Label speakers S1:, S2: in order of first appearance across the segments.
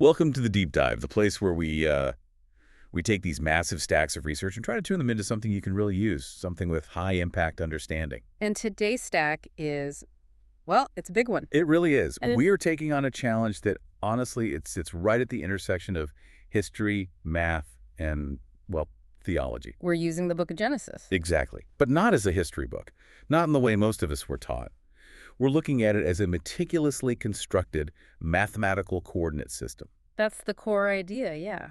S1: Welcome to the Deep Dive, the place where we take these massive stacks of research and try to turn them into something you can really use, something with high impact understanding.
S2: And today's stack is, well, it's a big one.
S1: It really is.
S2: And
S1: We are taking on a challenge that, honestly, it sits right at the intersection of history, math, and, well, theology.
S2: We're using the book of Genesis.
S1: Exactly. But not as a history book, not in the way most of us were taught. We're looking at it as a meticulously constructed mathematical coordinate system.
S2: That's the core idea, yeah.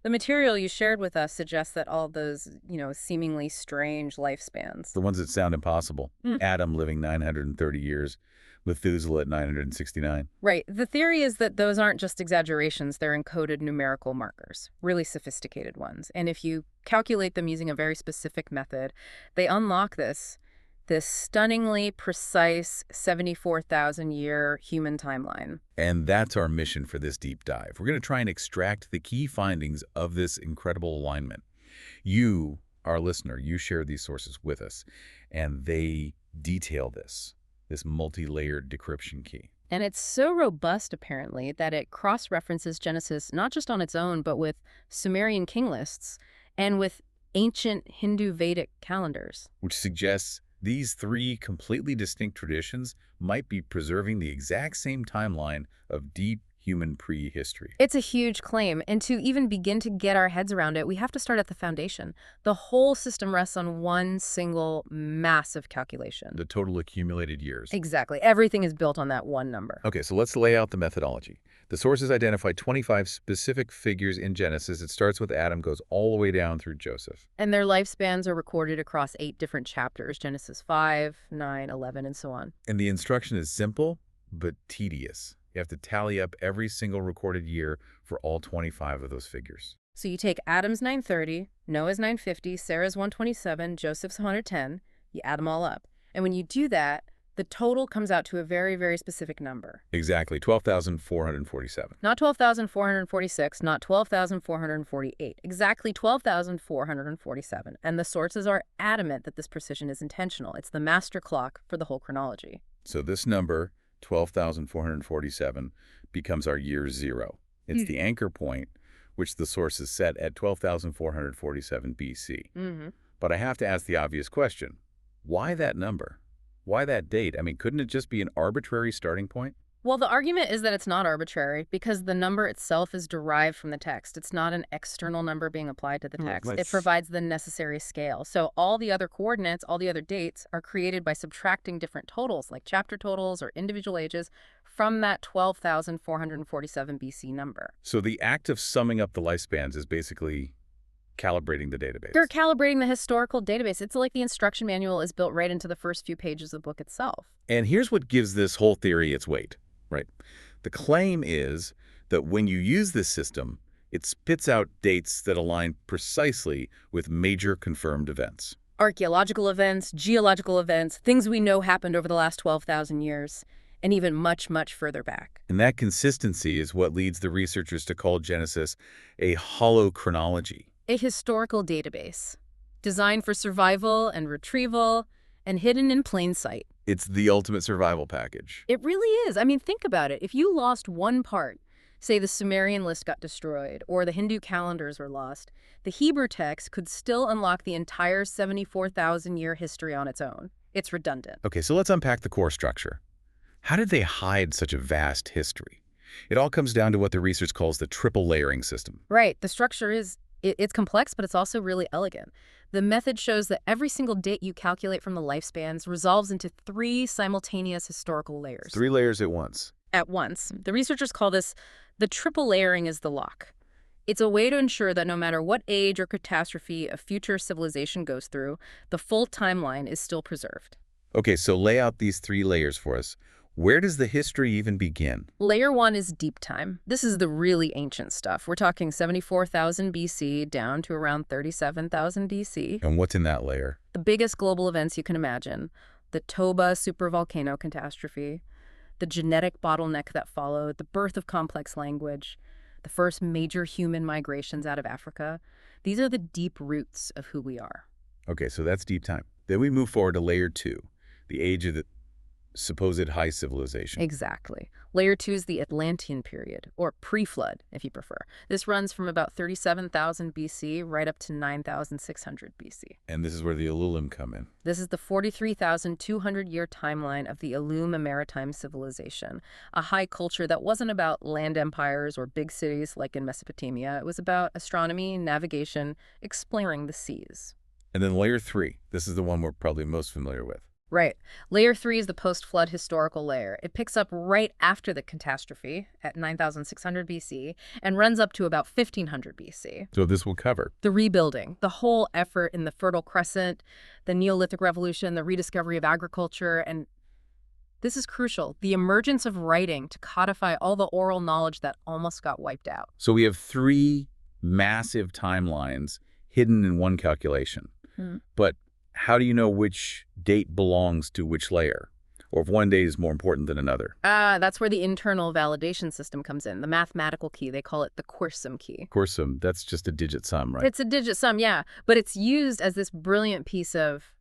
S2: The material you shared with us suggests that all those, seemingly strange lifespans.
S1: The ones that sound impossible. Adam living 930 years, Methuselah at 969.
S2: Right. The theory is that those aren't just exaggerations, they're encoded numerical markers, really sophisticated ones. And if you calculate them using a very specific method, they unlock this stunningly precise 74,000-year human timeline.
S1: And that's our mission for this deep dive. We're going to try and extract the key findings of this incredible alignment. You, our listener, you share these sources with us, and they detail this multi-layered decryption key.
S2: And it's so robust, apparently, that it cross-references Genesis not just on its own, but with Sumerian king lists and with ancient Hindu Vedic calendars.
S1: Which suggests these three completely distinct traditions might be preserving the exact same timeline of deep human prehistory.
S2: It's a huge claim, and to even begin to get our heads around it, we have to start at the foundation. The whole system rests on one single massive calculation.
S1: The total accumulated years.
S2: Exactly. Everything is built on that one number.
S1: Okay, so let's lay out the methodology. The sources identify 25 specific figures in Genesis. It starts with Adam, goes all the way down through Joseph.
S2: And their lifespans are recorded across 8 different chapters, Genesis 5, 9, 11, and so on.
S1: And the instruction is simple, but tedious. You have to tally up every single recorded year for all 25 of those figures.
S2: So you take Adam's 930, Noah's 950, Sarah's 127, Joseph's 110, you add them all up. And when you do that, the total comes out to a very, very specific number.
S1: Exactly, 12,447.
S2: Not 12,446, not 12,448, exactly 12,447. And the sources are adamant that this precision is intentional. It's the master clock for the whole chronology.
S1: So this number, 12,447, becomes our year zero. It's the anchor point, which the sources set at 12,447 BC. But I have to ask the obvious question. Why that number? Why that date? I mean, couldn't it just be an arbitrary starting point?
S2: Well, the argument is that it's not arbitrary because the number itself is derived from the text. It's not an external number being applied to the text. It provides the necessary scale. So all the other coordinates, all the other dates are created by subtracting different totals, like chapter totals or individual ages, from that 12,447 BC number.
S1: So the act of summing up the lifespans is basically calibrating the database.
S2: You're calibrating the historical database. It's like the instruction manual is built right into the first few pages of the book itself.
S1: And here's what gives this whole theory its weight, right? The claim is that when you use this system, it spits out dates that align precisely with major confirmed events.
S2: Archaeological events, geological events, things we know happened over the last 12,000 years, and even much, much further back.
S1: And that consistency is what leads the researchers to call Genesis a Holo-Chronology.
S2: A historical database designed for survival and retrieval and hidden in plain sight.
S1: It's the ultimate survival package.
S2: It really is. I mean, think about it. If you lost one part, say the Sumerian list got destroyed or the Hindu calendars were lost, the Hebrew text could still unlock the entire 74,000-year history on its own. It's redundant.
S1: Okay, so let's unpack the core structure. How did they hide such a vast history? It all comes down to what the research calls the triple layering system.
S2: Right. The structure is It's complex, but it's also really elegant. The method shows that every single date you calculate from the lifespans resolves into 3 simultaneous historical layers.
S1: 3 layers at once.
S2: At once. The researchers call this the triple layering is the lock. It's a way to ensure that no matter what age or catastrophe a future civilization goes through, the full timeline is still preserved.
S1: Okay, so lay out these 3 layers for us. Where does the history even begin?
S2: Layer 1 is deep time. This is the really ancient stuff. We're talking 74,000 BC down to around 37,000 DC.
S1: And what's in that layer?
S2: The biggest global events you can imagine. The Toba supervolcano catastrophe, the genetic bottleneck that followed, the birth of complex language, the first major human migrations out of Africa. These are the deep roots of who we are.
S1: Okay, so that's deep time. Then we move forward to layer 2, the age of the supposed high civilization.
S2: Exactly. Layer 2 is the Atlantean period, or pre-flood, if you prefer. This runs from about 37,000 BC right up to 9,600 BC.
S1: And this is where the Alulim come in.
S2: This is the 43,200-year timeline of the Alulim maritime civilization, a high culture that wasn't about land empires or big cities like in Mesopotamia. It was about astronomy, navigation, exploring the seas.
S1: And then layer 3. This is the one we're probably most familiar with.
S2: Right. Layer 3 is the post-flood historical layer. It picks up right after the catastrophe at 9,600 BC and runs up to about 1,500 BC.
S1: So this will cover
S2: The rebuilding, the whole effort in the Fertile Crescent, the Neolithic Revolution, the rediscovery of agriculture, and this is crucial, the emergence of writing to codify all the oral knowledge that almost got wiped out.
S1: So we have 3 massive timelines hidden in one calculation. But how do you know which date belongs to which layer? Or if one date is more important than another?
S2: That's where the internal validation system comes in, the mathematical key. They call it the quersum key.
S1: Quersum, that's just a digit sum, right?
S2: It's a digit sum, yeah. But it's used as this brilliant piece of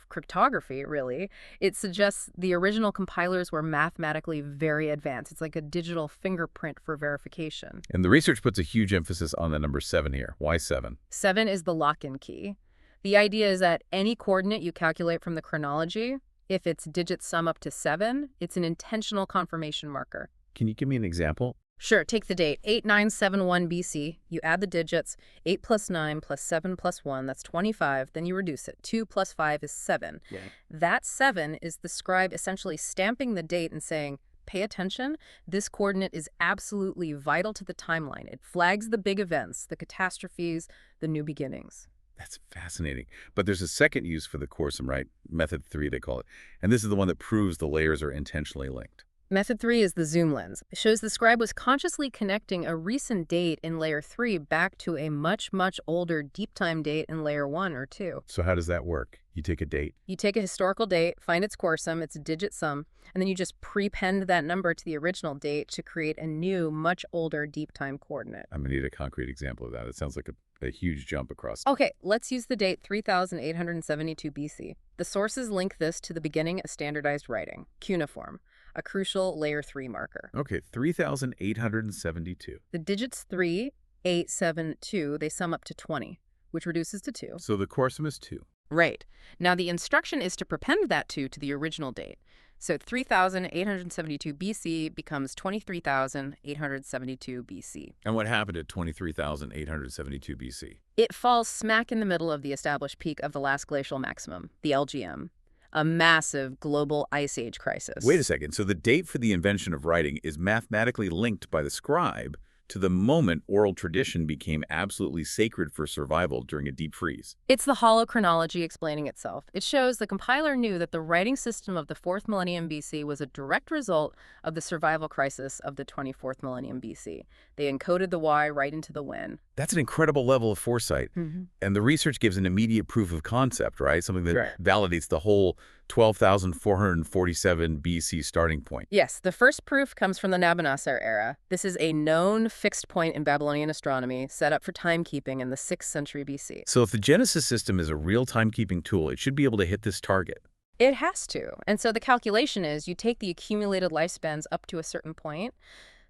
S2: cryptography, really. It suggests the original compilers were mathematically very advanced. It's like a digital fingerprint for verification.
S1: And the research puts a huge emphasis on the number 7 here. Why 7?
S2: 7 is the lock-in key. The idea is that any coordinate you calculate from the chronology, if it's digit sum up to 7, it's an intentional confirmation marker.
S1: Can you give me an example?
S2: Sure, take the date, 8971 BC. You add the digits, 8 plus 9 plus 7 plus 1, that's 25. Then you reduce it. 2 plus 5 is 7. Yeah. That 7 is the scribe essentially stamping the date and saying, pay attention, this coordinate is absolutely vital to the timeline. It flags the big events, the catastrophes, the new beginnings.
S1: That's fascinating. But there's a second use for the quersum, right? Method 3, they call it. And this is the one that proves the layers are intentionally linked.
S2: Method 3 is the zoom lens. It shows the scribe was consciously connecting a recent date in layer 3 back to a much, much older deep time date in layer 1 or 2.
S1: So how does that work? You take a date.
S2: You take a historical date, find its quersum, its digit sum, and then you just prepend that number to the original date to create a new, much older deep time coordinate.
S1: I'm going to need a concrete example of that. It sounds like a huge jump across.
S2: Okay, let's use the date 3,872 BC. The sources link this to the beginning of standardized writing, cuneiform, a crucial layer 3 marker.
S1: Okay, 3,872.
S2: The digits 3, 8, 7, 2, they sum up to 20, which reduces to 2.
S1: So the quersum is 2.
S2: Right. Now the instruction is to prepend that 2 to the original date. So 3,872 BC becomes 23,872 BC.
S1: And what happened at 23,872 BC?
S2: It falls smack in the middle of the established peak of the last glacial maximum, the LGM, a massive global ice age crisis.
S1: Wait a second. So the date for the invention of writing is mathematically linked by the scribe to the moment oral tradition became absolutely sacred for survival during a deep freeze.
S2: It's the Holo-Chronology explaining itself. It shows the compiler knew that the writing system of the 4th millennium BC was a direct result of the survival crisis of the 24th millennium BC. They encoded the Y right into the when.
S1: That's an incredible level of foresight. And the research gives an immediate proof of concept, right? Something that validates the whole 12,447 BC starting point.
S2: Yes, the first proof comes from the Nabonassar era. This is a known fixed point in Babylonian astronomy set up for timekeeping in the 6th century BC.
S1: So if the Genesis system is a real timekeeping tool, it should be able to hit this target.
S2: It has to. And so the calculation is you take the accumulated lifespans up to a certain point,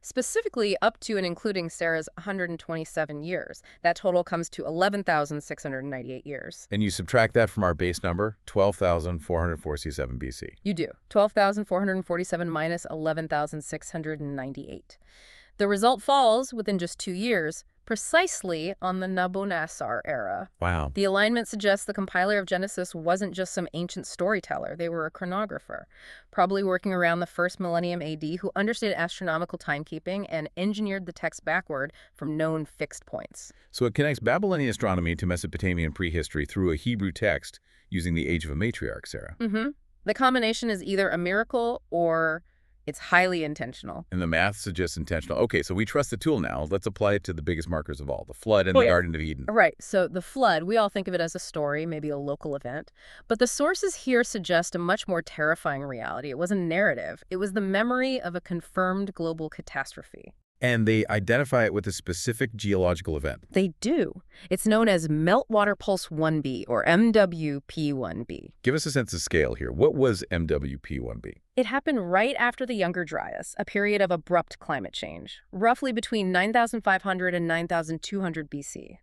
S2: specifically up to and including Sarah's 127 years. That total comes to 11,698 years.
S1: And you subtract that from our base number, 12,447 BC.
S2: You do. 12,447 minus 11,698. The result falls within just 2 years, precisely on the Nabonassar era.
S1: Wow.
S2: The alignment suggests the compiler of Genesis wasn't just some ancient storyteller. They were a chronographer, probably working around the 1st millennium AD, who understood astronomical timekeeping and engineered the text backward from known fixed points.
S1: So it connects Babylonian astronomy to Mesopotamian prehistory through a Hebrew text using the Age of a Matriarch, Sarah.
S2: The combination is either a miracle or it's highly intentional.
S1: And the math suggests intentional. Okay, so we trust the tool now. Let's apply it to the biggest markers of all, the flood and the Garden of Eden.
S2: Right. So the flood, we all think of it as a story, maybe a local event. But the sources here suggest a much more terrifying reality. It wasn't a narrative. It was the memory of a confirmed global catastrophe.
S1: And they identify it with a specific geological event.
S2: They do. It's known as Meltwater Pulse 1b, or MWP1b.
S1: Give us a sense of scale here. What was MWP1b?
S2: It happened right after the Younger Dryas, a period of abrupt climate change, roughly between 9,500 and 9,200 BC.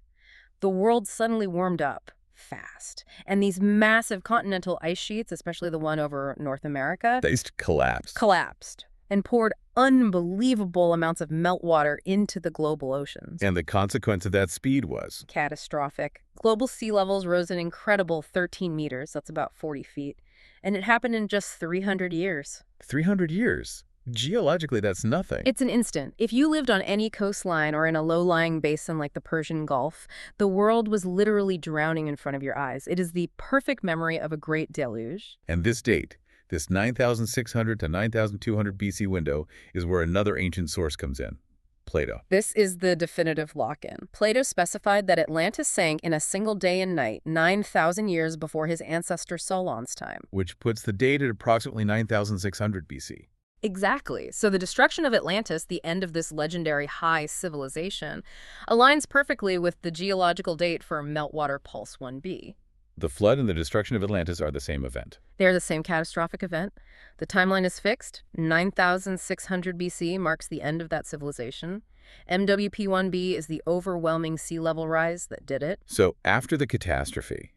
S2: The world suddenly warmed up fast, and these massive continental ice sheets, especially the one over North America,
S1: They collapsed
S2: and poured unbelievable amounts of meltwater into the global oceans.
S1: And the consequence of that speed was?
S2: Catastrophic. Global sea levels rose an incredible 13 meters, that's about 40 feet, and it happened in just 300 years.
S1: 300 years? Geologically, that's nothing.
S2: It's an instant. If you lived on any coastline or in a low-lying basin like the Persian Gulf, the world was literally drowning in front of your eyes. It is the perfect memory of a great deluge.
S1: And this date, this 9,600 to 9,200 BC window, is where another ancient source comes in, Plato.
S2: This is the definitive lock-in. Plato specified that Atlantis sank in a single day and night, 9,000 years before his ancestor Solon's time.
S1: Which puts the date at approximately 9,600 BC.
S2: Exactly. So the destruction of Atlantis, the end of this legendary high civilization, aligns perfectly with the geological date for Meltwater Pulse 1b.
S1: The flood and the destruction of Atlantis are the same event.
S2: They're the same catastrophic event. The timeline is fixed. 9,600 BC marks the end of that civilization. MWP1b is the overwhelming sea level rise that did it.
S1: So after the catastrophe,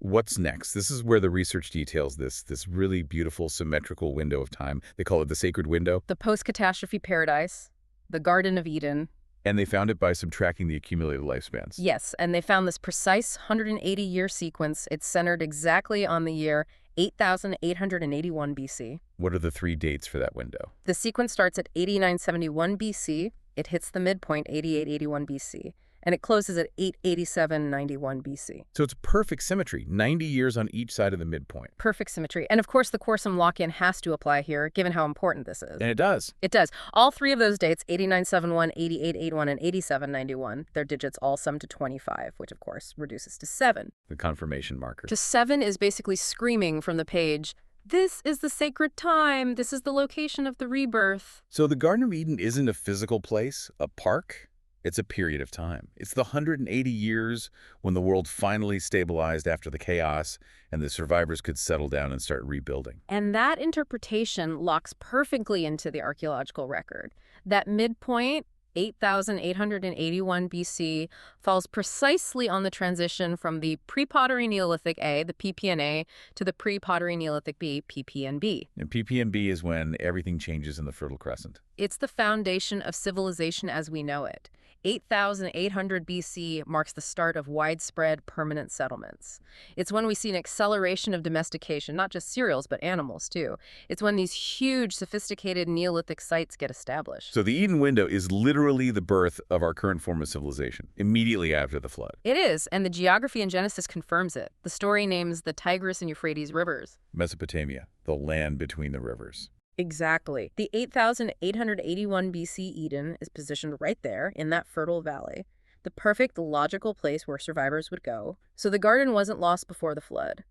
S1: what's next? This is where the research details this really beautiful symmetrical window of time. They call it the sacred window.
S2: The post-catastrophe paradise, the Garden of Eden.
S1: And they found it by subtracting the accumulated lifespans.
S2: Yes, and they found this precise 180-year sequence. It's centered exactly on the year 8,881 BC.
S1: What are the three dates for that window?
S2: The sequence starts at 8971 BC. It hits the midpoint, 8881 BC. And it closes at 88791 BC.
S1: So it's perfect symmetry, 90 years on each side of the midpoint.
S2: Perfect symmetry. And of course, the quersum lock-in has to apply here, given how important this is.
S1: And it does.
S2: It does. All three of those dates, 8971, 8881, and 8791, their digits all sum to 25, which of course reduces to 7.
S1: The confirmation marker.
S2: To 7 is basically screaming from the page, this is the sacred time. This is the location of the rebirth.
S1: So the Garden of Eden isn't a physical place, a park. It's a period of time. It's the 180 years when the world finally stabilized after the chaos and the survivors could settle down and start rebuilding.
S2: And that interpretation locks perfectly into the archaeological record. That midpoint, 8,881 BC, falls precisely on the transition from the pre-pottery Neolithic A, the PPNA, to the pre-pottery Neolithic B, PPNB.
S1: And PPNB is when everything changes in the Fertile Crescent.
S2: It's the foundation of civilization as we know it. 8,800 BC marks the start of widespread permanent settlements. It's when we see an acceleration of domestication, not just cereals, but animals too. It's when these huge, sophisticated Neolithic sites get established.
S1: So the Eden window is literally the birth of our current form of civilization, immediately after the flood.
S2: It is, and the geography in Genesis confirms it. The story names the Tigris and Euphrates rivers.
S1: Mesopotamia, the land between the rivers.
S2: Exactly. The 8,881 BC Eden is positioned right there in that fertile valley, the perfect logical place where survivors would go. So the garden wasn't lost before the flood.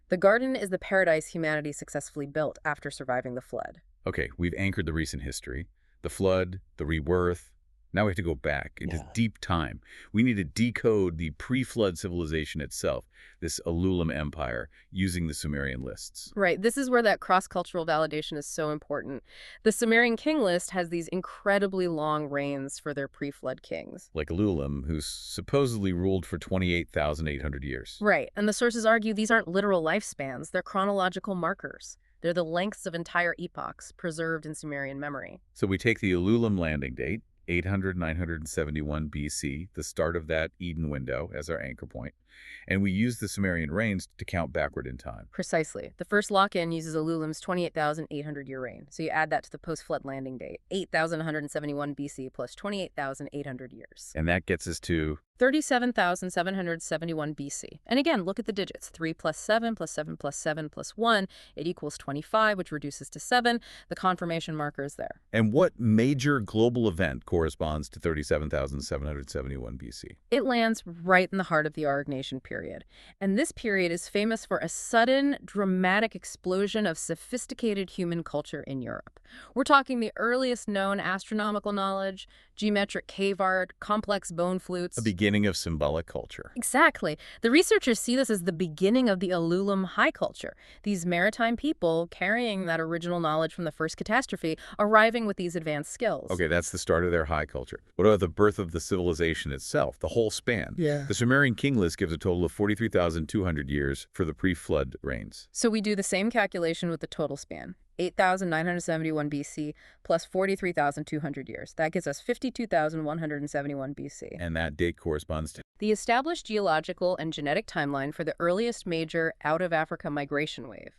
S2: The garden is the paradise humanity successfully built after surviving the flood.
S1: Okay, we've anchored the recent history, the flood, the rebirth. Now we have to go back into deep time. We need to decode the pre-flood civilization itself, this Alulim empire, using the Sumerian lists.
S2: Right. This is where that cross-cultural validation is so important. The Sumerian king list has these incredibly long reigns for their pre-flood kings.
S1: Like Alulim, who supposedly ruled for 28,800 years.
S2: Right. And the sources argue these aren't literal lifespans. They're chronological markers. They're the lengths of entire epochs preserved in Sumerian memory.
S1: So we take the Alulim landing date, 800-971 BC, the start of that Eden window, as our anchor point, and we use the Sumerian reigns to count backward in time.
S2: Precisely. The first lock-in uses Alulim's 28,800-year reign, so you add that to the post-flood landing date, 8,171 BC plus 28,800 years.
S1: And that gets us to
S2: 37,771 BC. And again, look at the digits. 3 plus 7 plus 7 plus 7 plus 1. It equals 25, which reduces to 7. The confirmation marker is there.
S1: And what major global event corresponds to 37,771 BC?
S2: It lands right in the heart of the Aurignacian period. And this period is famous for a sudden, dramatic explosion of sophisticated human culture in Europe. We're talking the earliest known astronomical knowledge, geometric cave art, complex bone flutes.
S1: A beginning of symbolic culture.
S2: Exactly. The researchers see this as the beginning of the Alulim high culture. These maritime people carrying that original knowledge from the first catastrophe, arriving with these advanced skills.
S1: Okay, that's the start of their high culture. What about the birth of the civilization itself, the whole span?
S3: Yeah.
S1: The Sumerian king list gives a total of 43,200 years for the pre-flood reigns.
S2: So we do the same calculation with the total span. 8,971 BC plus 43,200 years. That gives us 52,171 BC.
S1: And that date corresponds to
S2: the established geological and genetic timeline for the earliest major out-of-Africa migration wave.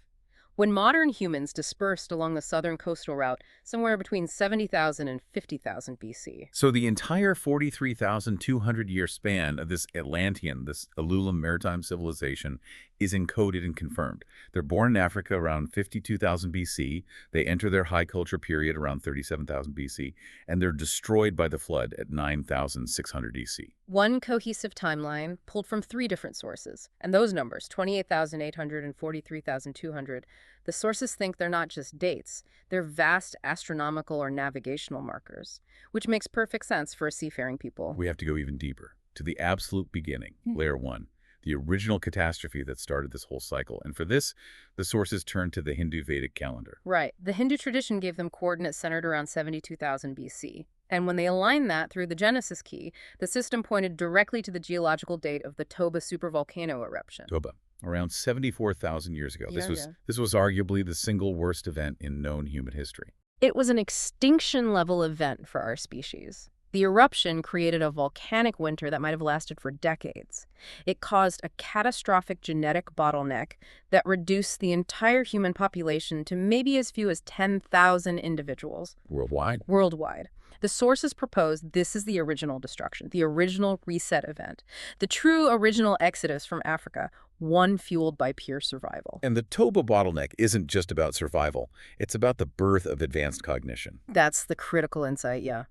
S2: When modern humans dispersed along the southern coastal route somewhere between 70,000 and 50,000 BC.
S1: So the entire 43,200-year span of this Atlantean, this Alulim maritime civilization, is encoded and confirmed. They're born in Africa around 52,000 BC. They enter their high culture period around 37,000 BC, and they're destroyed by the flood at 9,600 BC.
S2: One cohesive timeline pulled from 3 different sources. And those numbers, 28,800 and 43,200, the sources think they're not just dates. They're vast astronomical or navigational markers, which makes perfect sense for a seafaring people.
S1: We have to go even deeper, to the absolute beginning, layer 1. The original catastrophe that started this whole cycle. And for this, the sources turn to the Hindu Vedic calendar.
S2: Right. The Hindu tradition gave them coordinates centered around 72,000 BC. And when they aligned that through the Genesis key, the system pointed directly to the geological date of the Toba supervolcano eruption.
S1: Toba, around 74,000 years ago. This was arguably the single worst event in known human history.
S2: It was an extinction-level event for our species. The eruption created a volcanic winter that might have lasted for decades. It caused a catastrophic genetic bottleneck that reduced the entire human population to maybe as few as 10,000 individuals.
S1: Worldwide?
S2: Worldwide. The sources propose this is the original destruction, the original reset event, the true original exodus from Africa, one fueled by pure survival.
S1: And the Toba bottleneck isn't just about survival. It's about the birth of advanced cognition.
S2: That's the critical insight, yeah.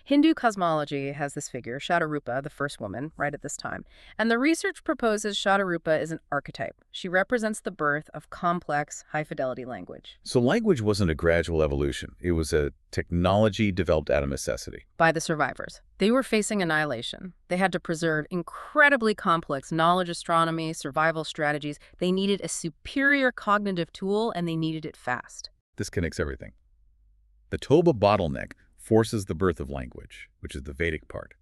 S2: Hindu cosmology has this figure, Shatarupa, the first woman, right at this time. And the research proposes Shatarupa is an archetype. She represents the birth of complex, high-fidelity language.
S1: So language wasn't a gradual evolution. It was a technology developed out of necessity.
S2: By the survivors. They were facing annihilation. They had to preserve incredibly complex knowledge astronomy, survival strategies. They needed a superior cognitive tool, and they needed it fast.
S1: This connects everything. The Toba bottleneck forces the birth of language, which is the Vedic part.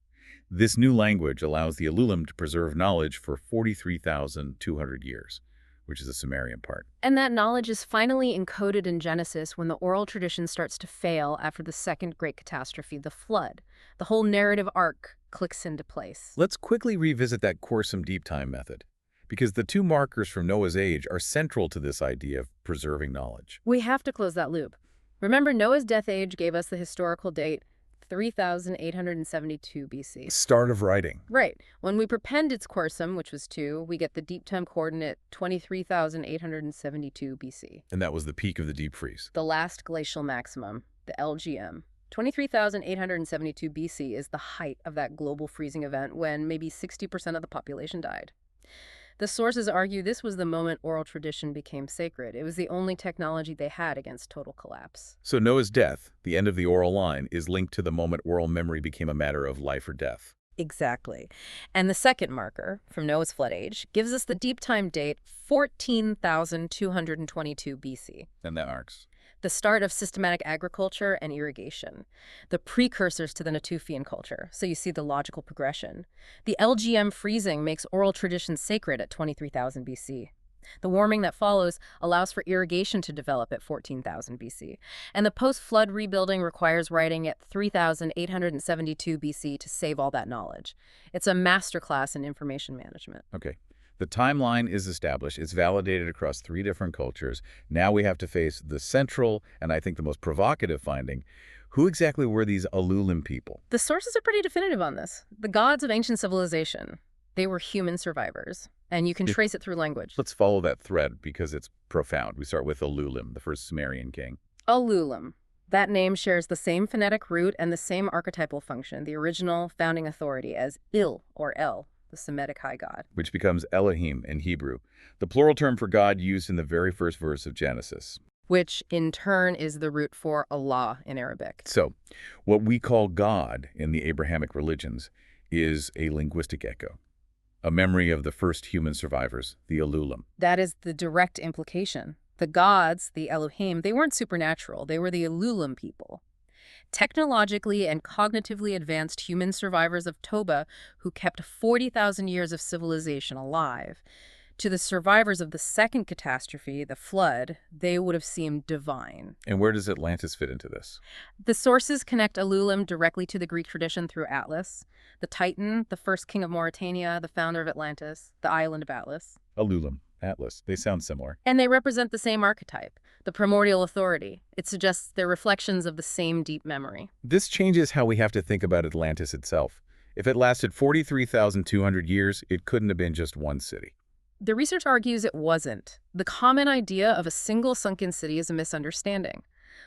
S1: This new language allows the Alulim to preserve knowledge for 43,200 years, which is the Sumerian part.
S2: And that knowledge is finally encoded in Genesis when the oral tradition starts to fail after the second great catastrophe, the flood. The whole narrative arc clicks into place.
S1: Let's quickly revisit that quersum deep time method, because the 2 markers from Noah's age are central to this idea of preserving knowledge.
S2: We have to close that loop. Remember, Noah's death age gave us the historical date, 3,872 BC.
S1: Start of writing.
S2: Right. When we prepend its quersum, which was 2, we get the deep time coordinate 23,872 BC.
S1: And that was the peak of the deep freeze.
S2: The last glacial maximum, the LGM. 23,872 BC is the height of that global freezing event when maybe 60% of the population died. The sources argue this was the moment oral tradition became sacred. It was the only technology they had against total collapse.
S1: So Noah's death, the end of the oral line, is linked to the moment oral memory became a matter of life or death.
S2: Exactly. And the second marker, from Noah's flood age, gives us the deep time date 14,222 BC.
S1: And that marks
S2: the start of systematic agriculture and irrigation, the precursors to the Natufian culture, so you see the logical progression. The LGM freezing makes oral tradition sacred at 23,000 BC. The warming that follows allows for irrigation to develop at 14,000 BC. And the post-flood rebuilding requires writing at 3,872 BC to save all that knowledge. It's a masterclass in information management.
S1: Okay. The timeline is established. It's validated across 3 different cultures. Now we have to face the central, and I think the most provocative finding. Who exactly were these Alulim people?
S2: The sources are pretty definitive on this. The gods of ancient civilization. They were human survivors, and you can trace it through language.
S1: Let's follow that thread because it's profound. We start with Alulim, the first Sumerian king.
S2: Alulim. That name shares the same phonetic root and the same archetypal function, the original founding authority, as Il, or El, the Semitic high god.
S1: Which becomes Elohim in Hebrew, the plural term for God used in the very first verse of Genesis.
S2: Which, in turn, is the root for Allah in Arabic.
S1: So, what we call God in the Abrahamic religions is a linguistic echo, a memory of the first human survivors, the Alulim.
S2: That is the direct implication. The gods, the Elohim, they weren't supernatural. They were the Alulim people. Technologically and cognitively advanced human survivors of Toba who kept 40,000 years of civilization alive. To the survivors of the second catastrophe, the flood, they would have seemed divine.
S1: And where does Atlantis fit into this?
S2: The sources connect Alulim directly to the Greek tradition through Atlas, the Titan, the first king of Mauritania, the founder of Atlantis, the island of Atlas.
S1: Alulim, Atlas, they sound similar.
S2: And they represent the same archetype, the primordial authority. It suggests they're reflections of the same deep memory.
S1: This changes how we have to think about Atlantis itself. If it lasted 43,200 years, it couldn't have been just one city.
S2: The research argues it wasn't. The common idea of a single sunken city is a misunderstanding.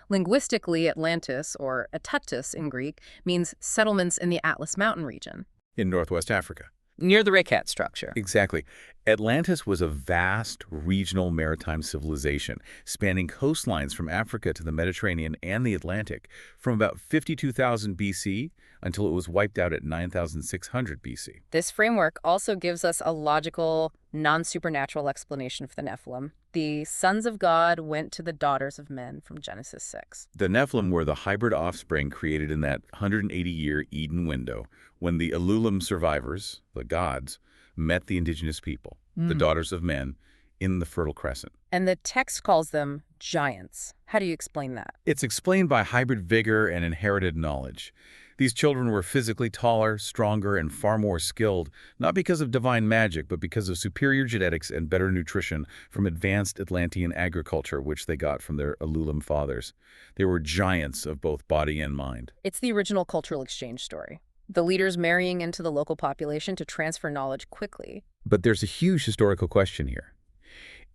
S2: Linguistically, Atlantis, or Atlantis in Greek, means settlements in the Atlas Mountain region.
S1: In Northwest Africa.
S3: Near the Rakat structure.
S1: Exactly. Atlantis was a vast regional maritime civilization spanning coastlines from Africa to the Mediterranean and the Atlantic from about 52,000 BC until it was wiped out at 9,600 BC.
S2: This framework also gives us a logical, non-supernatural explanation for the Nephilim. The sons of God went to the daughters of men from Genesis 6.
S1: The Nephilim were the hybrid offspring created in that 180-year Eden window when the Alulim survivors, the gods, met the indigenous people, the daughters of men, in the Fertile Crescent.
S2: And the text calls them giants. How do you explain that?
S1: It's explained by hybrid vigor and inherited knowledge. These children were physically taller, stronger, and far more skilled, not because of divine magic, but because of superior genetics and better nutrition from advanced Atlantean agriculture, which they got from their Alulim fathers. They were giants of both body and mind.
S2: It's the original cultural exchange story. The leaders marrying into the local population to transfer knowledge quickly.
S1: But there's a huge historical question here.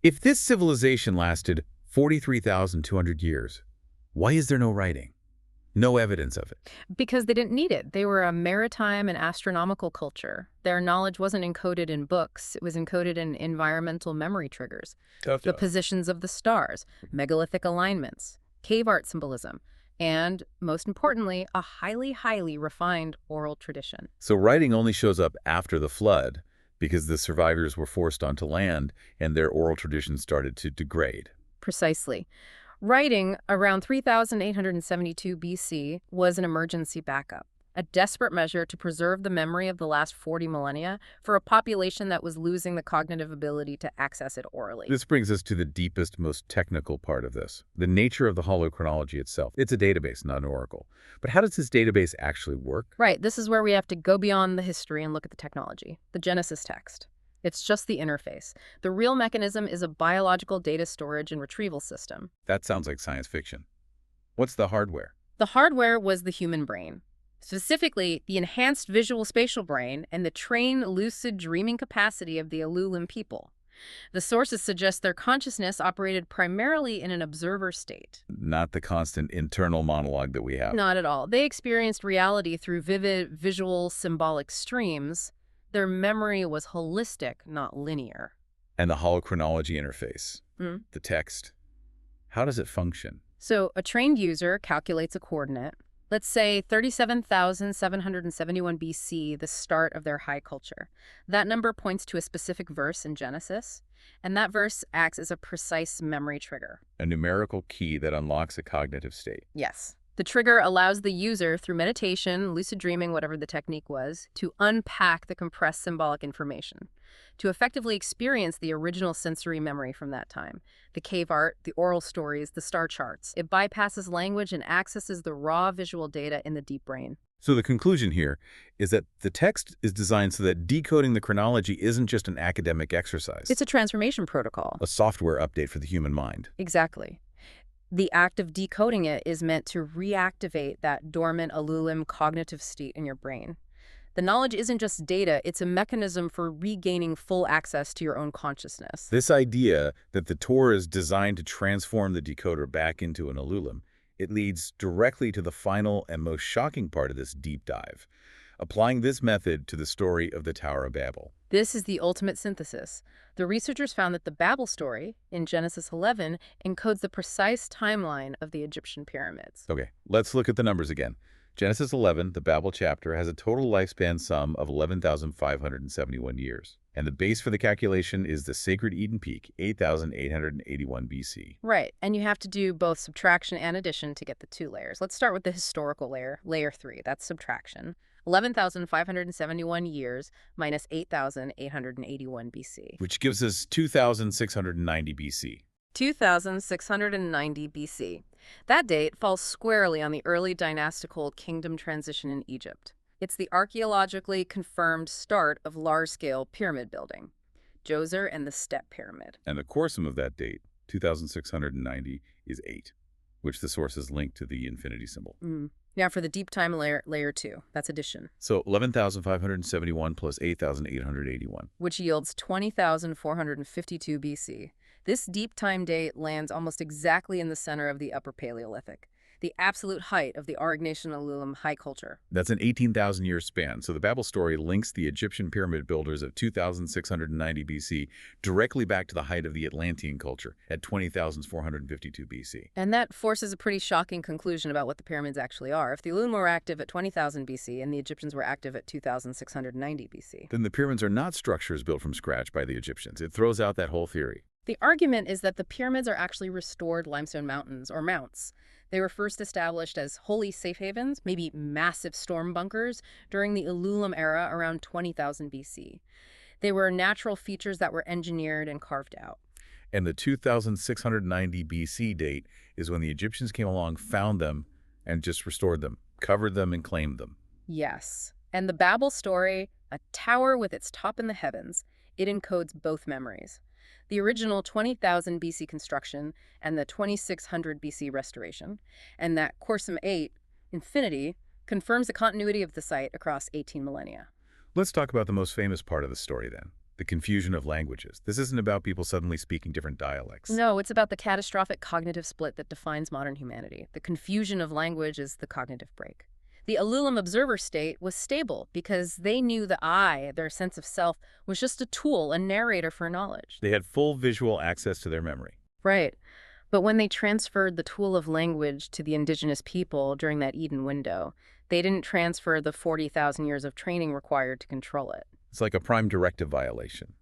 S1: If this civilization lasted 43,200 years, why is there no writing? No evidence of it.
S2: Because they didn't need it. They were a maritime and astronomical culture. Their knowledge wasn't encoded in books. It was encoded in environmental memory triggers. The positions of the stars, megalithic alignments, cave art symbolism, and, most importantly, a highly, highly refined oral tradition.
S1: So writing only shows up after the flood because the survivors were forced onto land and their oral tradition started to degrade.
S2: Precisely. Writing, around 3,872 BC, was an emergency backup, a desperate measure to preserve the memory of the last 40 millennia for a population that was losing the cognitive ability to access it orally.
S1: This brings us to the deepest, most technical part of this, the nature of the Holo-Chronology itself. It's a database, not an oracle. But how does this database actually work?
S2: Right, this is where we have to go beyond the history and look at the technology, the Genesis text. It's just the interface. The real mechanism is a biological data storage and retrieval system.
S1: That sounds like science fiction. What's the hardware?
S2: The hardware was the human brain. Specifically, the enhanced visual spatial brain and the trained lucid dreaming capacity of the Alulim people. The sources suggest their consciousness operated primarily in an observer state.
S1: Not the constant internal monologue that we have.
S2: Not at all. They experienced reality through vivid visual symbolic streams. Their memory was holistic, not linear.
S1: And the Holo-Chronology interface, the text, how does it function?
S2: So a trained user calculates a coordinate. Let's say 37,771 BC, the start of their high culture. That number points to a specific verse in Genesis, and that verse acts as a precise memory trigger.
S1: A numerical key that unlocks a cognitive state.
S2: Yes. The trigger allows the user, through meditation, lucid dreaming, whatever the technique was, to unpack the compressed symbolic information, to effectively experience the original sensory memory from that time. The cave art, the oral stories, the star charts. It bypasses language and accesses the raw visual data in the deep brain.
S1: So the conclusion here is that the text is designed so that decoding the chronology isn't just an academic exercise.
S2: It's a transformation protocol.
S1: A software update for the human mind.
S2: Exactly. The act of decoding it is meant to reactivate that dormant Alulim cognitive state in your brain. The knowledge isn't just data, it's a mechanism for regaining full access to your own consciousness.
S1: This idea that the Torah is designed to transform the decoder back into an Alulim, it leads directly to the final and most shocking part of this deep dive, applying this method to the story of the Tower of Babel.
S2: This is the ultimate synthesis. The researchers found that the Babel story, in Genesis 11, encodes the precise timeline of the Egyptian pyramids.
S1: Okay, let's look at the numbers again. Genesis 11, the Babel chapter, has a total lifespan sum of 11,571 years. And the base for the calculation is the sacred Eden Peak, 8,881 BC.
S2: Right, and you have to do both subtraction and addition to get the two layers. Let's start with the historical layer, layer 3, that's subtraction. 11,571 years minus 8,881 BC.
S1: Which gives us 2,690 BC.
S2: 2,690 BC. That date falls squarely on the early dynastical kingdom transition in Egypt. It's the archaeologically confirmed start of large-scale pyramid building, Djoser and the Step Pyramid.
S1: And the quersum of that date, 2,690, is 8, which the sources link to the infinity symbol.
S2: Now for the deep time layer, layer 2, that's addition.
S1: So 11,571 plus 8,881.
S2: Which yields 20,452 BC. This deep time date lands almost exactly in the center of the Upper Paleolithic, the absolute height of the Aurignacian Alulim high culture.
S1: That's an 18,000-year span, so the Babel story links the Egyptian pyramid builders of 2,690 BC directly back to the height of the Atlantean culture at 20,452 BC.
S2: And that forces a pretty shocking conclusion about what the pyramids actually are. If the Alulim were active at 20,000 BC and the Egyptians were active at 2,690 BC.
S1: Then the pyramids are not structures built from scratch by the Egyptians. It throws out that whole theory.
S2: The argument is that the pyramids are actually restored limestone mountains, or mounts. They were first established as holy safe havens, maybe massive storm bunkers, during the Alulim era around 20,000 BC. They were natural features that were engineered and carved out.
S1: And the 2,690 BC date is when the Egyptians came along, found them, and just restored them, covered them, and claimed them.
S2: Yes. And the Babel story, a tower with its top in the heavens, it encodes both memories. The original 20,000 BC construction and the 2600 BC restoration, and that quersum 8, infinity, confirms the continuity of the site across 18 millennia.
S1: Let's talk about the most famous part of the story then, the confusion of languages. This isn't about people suddenly speaking different dialects.
S2: No, it's about the catastrophic cognitive split that defines modern humanity. The confusion of language is the cognitive break. The Alulim observer state was stable because they knew the I, their sense of self, was just a tool, a narrator for knowledge.
S1: They had full visual access to their memory.
S2: Right. But when they transferred the tool of language to the indigenous people during that Eden window, they didn't transfer the 40,000 years of training required to control it.
S1: It's like a prime directive violation,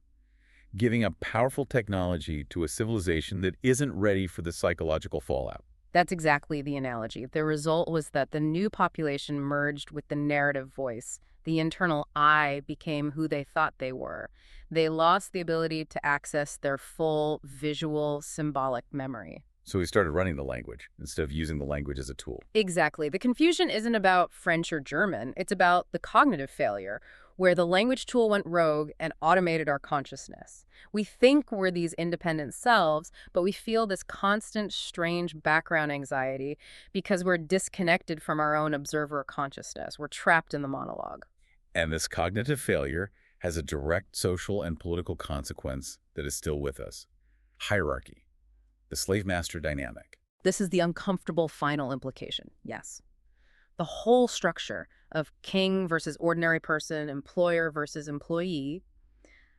S1: giving a powerful technology to a civilization that isn't ready for the psychological fallout.
S2: That's exactly the analogy. The result was that the new population merged with the narrative voice. The internal I became who they thought they were. They lost the ability to access their full visual, symbolic memory.
S1: So we started running the language instead of using the language as a tool.
S2: Exactly. The confusion isn't about French or German. It's about the cognitive failure, where the language tool went rogue and automated our consciousness. We think we're these independent selves, but we feel this constant, strange background anxiety because we're disconnected from our own observer consciousness. We're trapped in the monologue.
S1: And this cognitive failure has a direct social and political consequence that is still with us. Hierarchy, the slave-master dynamic.
S2: This is the uncomfortable final implication, yes. The whole structure of king versus ordinary person, employer versus employee.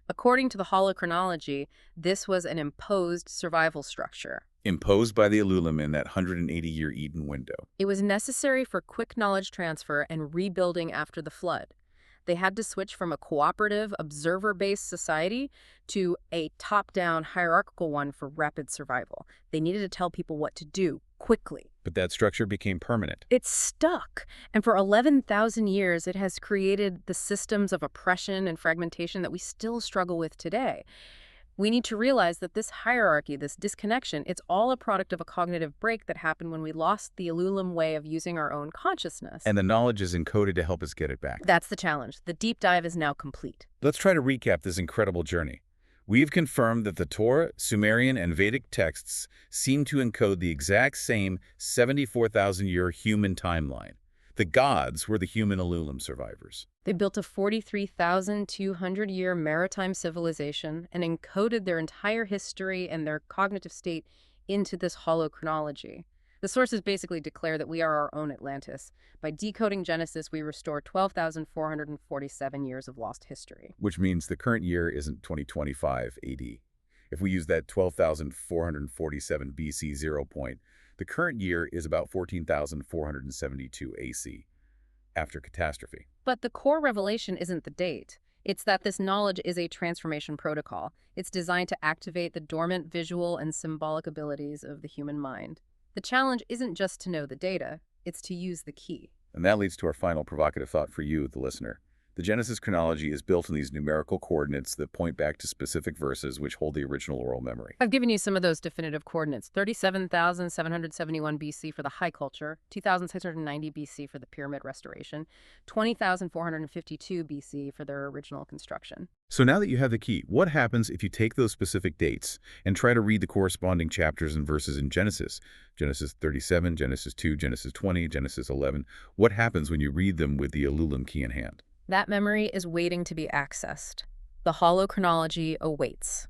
S2: According to the Holo-Chronology, this was an imposed survival structure.
S1: Imposed by the Alulim in that 180-year Eden window.
S2: It was necessary for quick knowledge transfer and rebuilding after the flood. They had to switch from a cooperative, observer-based society to a top-down, hierarchical one for rapid survival. They needed to tell people what to do quickly.
S1: But that structure became permanent.
S2: It's stuck. And for 11,000 years, it has created the systems of oppression and fragmentation that we still struggle with today. We need to realize that this hierarchy, this disconnection, it's all a product of a cognitive break that happened when we lost the Alulim way of using our own consciousness.
S1: And the knowledge is encoded to help us get it back.
S2: That's the challenge. The deep dive is now complete.
S1: Let's try to recap this incredible journey. We've confirmed that the Torah, Sumerian, and Vedic texts seem to encode the exact same 74,000-year human timeline. The gods were the human Alulim survivors.
S2: They built a 43,200-year maritime civilization and encoded their entire history and their cognitive state into this Holo-Chronology. The sources basically declare that we are our own Atlantis. By decoding Genesis, we restore 12,447 years of lost history.
S1: Which means the current year isn't 2025 AD. If we use that 12,447 BC 0 point, the current year is about 14,472 AC, after catastrophe.
S2: But the core revelation isn't the date. It's that this knowledge is a transformation protocol. It's designed to activate the dormant visual and symbolic abilities of the human mind. The challenge isn't just to know the data, it's to use the key.
S1: And that leads to our final provocative thought for you, the listener. The Genesis chronology is built on these numerical coordinates that point back to specific verses which hold the original oral memory.
S2: I've given you some of those definitive coordinates. 37,771 BC for the High Culture, 2,690 BC for the Pyramid Restoration, 20,452 BC for their original construction.
S1: So now that you have the key, what happens if you take those specific dates and try to read the corresponding chapters and verses in Genesis? Genesis 37, Genesis 2, Genesis 20, Genesis 11. What happens when you read them with the Alulim key in hand?
S2: That memory is waiting to be accessed. The Holo-Chronology awaits.